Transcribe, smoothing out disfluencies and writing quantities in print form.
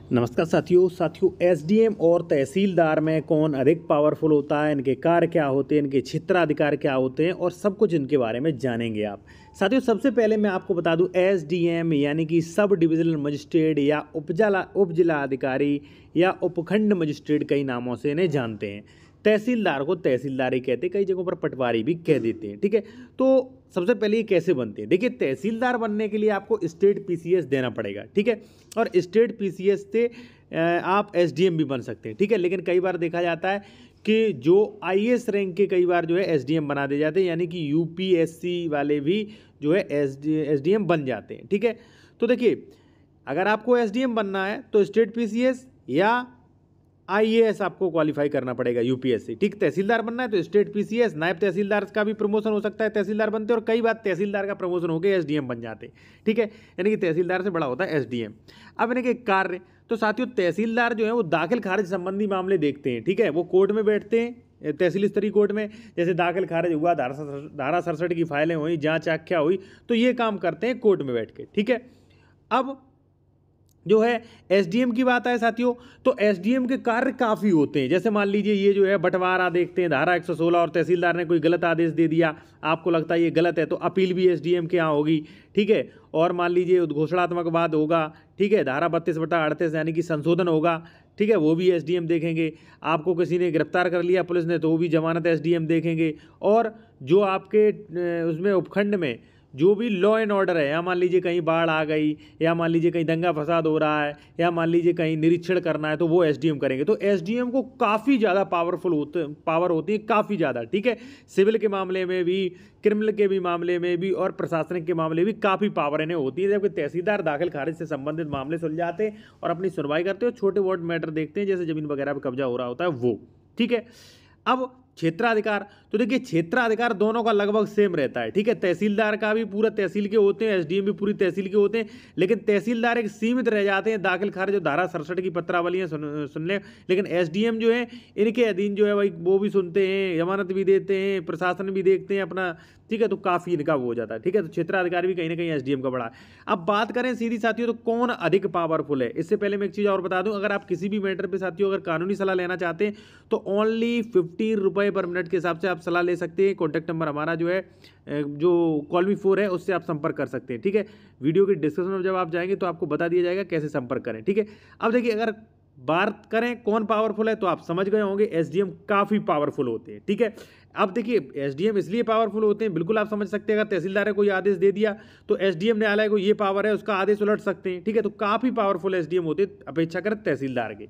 नमस्कार साथियों एसडीएम और तहसीलदार में कौन अधिक पावरफुल होता है, इनके कार्य क्या होते हैं, इनके क्षेत्राधिकार क्या होते हैं और सब कुछ इनके बारे में जानेंगे आप। साथियों सबसे पहले मैं आपको बता दूं, एसडीएम यानी कि सब डिविजनल मजिस्ट्रेट या उपजिला अधिकारी या उपखंड मजिस्ट्रेट कई नामों से इन्हें जानते हैं। तहसीलदार को तहसीलदार ही कहते हैं, कई जगहों पर पटवारी भी कह देते हैं। ठीक है, तो सबसे पहले ये कैसे बनते हैं, देखिए तहसीलदार बनने के लिए आपको स्टेट पीसीएस देना पड़ेगा। ठीक है, और स्टेट पीसीएस से आप एसडीएम भी बन सकते हैं। ठीक है, लेकिन कई बार देखा जाता है कि जो आईएएस रैंक के कई बार जो है एसडीएम बना दे जाते हैं, यानी कि यूपीएससी वाले भी जो है एसडीएम बन जाते हैं। ठीक है, तो देखिए अगर आपको एसडीएम बनना है तो स्टेट पीसीएस या आईएएस आपको क्वालिफाई करना पड़ेगा, यूपीएससी। ठीक, तहसीलदार बनना है तो स्टेट पीसीएस, नायब तहसीलदार का भी प्रमोशन हो सकता है, तहसीलदार बनते और कई बार तहसीलदार का प्रमोशन होकर एसडीएम बन जाते। ठीक है, यानी कि तहसीलदार से बड़ा होता है एसडीएम। अब इनके कार्य तो साथियों, तहसीलदार जो है वो दाखिल खारिज संबंधी मामले देखते हैं। ठीक है, वो कोर्ट में बैठते हैं, तहसील स्तरीय कोर्ट में, जैसे दाखिल खारिज हुआ, धारा 67 की फाइलें हुई, जांच आख्या हुई, तो ये काम करते हैं कोर्ट में बैठ के। ठीक है, अब जो है एसडीएम की बात है साथियों, तो एसडीएम के कार्य काफ़ी होते हैं। जैसे मान लीजिए ये जो है बंटवारा देखते हैं, धारा 116, और तहसीलदार ने कोई गलत आदेश दे दिया, आपको लगता है ये गलत है, तो अपील भी एसडीएम के यहाँ होगी। ठीक है, और मान लीजिए उद्घोषणात्मक वाद होगा। ठीक है, धारा 32/38 यानी कि संशोधन होगा। ठीक है, वो भी एसडीएम देखेंगे। आपको किसी ने गिरफ्तार कर लिया पुलिस ने, तो वो भी जमानत एसडीएम देखेंगे। और जो आपके उसमें उपखंड में जो भी लॉ एंड ऑर्डर है, या मान लीजिए कहीं बाढ़ आ गई, या मान लीजिए कहीं दंगा फसाद हो रहा है, या मान लीजिए कहीं निरीक्षण करना है, तो वो एसडीएम करेंगे। तो एसडीएम को काफ़ी ज़्यादा पावर होती है, काफ़ी ज़्यादा। ठीक है, सिविल के मामले में भी, क्रिमिनल के भी मामले में भी, और प्रशासनिक के मामले में भी काफ़ी पावर इन्हें होती है। जबकि तहसीलदार दाखिल खारिज से संबंधित मामले सुलझाते हैं और अपनी सुनवाई करते हैं, छोटे वार्ड मैटर देखते हैं, जैसे जमीन वगैरह पर कब्जा हो रहा होता है वो। ठीक है, अब क्षेत्राधिकार, तो देखिए क्षेत्राधिकार दोनों का लगभग सेम रहता है। ठीक है, तहसीलदार का भी पूरा तहसील के होते हैं, एसडीएम भी पूरी तहसील के होते हैं, लेकिन तहसीलदार एक सीमित रह जाते हैं दाखिल खारिज जो धारा 67 की पत्रावलियां सुन लें, लेकिन एसडीएम जो है इनके अधीन जो है भाई वो भी सुनते हैं, जमानत भी देते हैं, प्रशासन भी देखते हैं अपना। ठीक है, तो काफ़ी इनका वो हो जाता है। ठीक है, तो क्षेत्राधिकार भी कहीं ना कहीं एसडीएम का बड़ा है। अब बात करें सीधी साथियों, तो कौन अधिक पावरफुल है, इससे पहले मैं एक चीज़ और बता दूं, अगर आप किसी भी मैटर पे साथियों अगर कानूनी सलाह लेना चाहते हैं तो ओनली 15 रुपये पर मिनट के हिसाब से आप सलाह ले सकते हैं। कॉन्टैक्ट नंबर हमारा जो है, जो कॉल-मी-4 है, उससे आप संपर्क कर सकते हैं। ठीक है, वीडियो के डिस्क्रिप्शन में जब आप जाएंगे तो आपको बता दिया जाएगा कैसे संपर्क करें। ठीक है, अब देखिए अगर बात करें कौन पावरफुल है, तो आप समझ गए होंगे एसडीएम काफ़ी पावरफुल होते हैं। ठीक है, अब देखिए एसडीएम इसलिए पावरफुल होते हैं, बिल्कुल आप समझ सकते हैं, अगर तहसीलदार ने कोई आदेश दे दिया तो एसडीएम न्यायालय को ये पावर है, उसका आदेश उलट सकते हैं। ठीक है, तो काफ़ी पावरफुल एसडीएम होते हैं अपेक्षाकृत तहसीलदार के।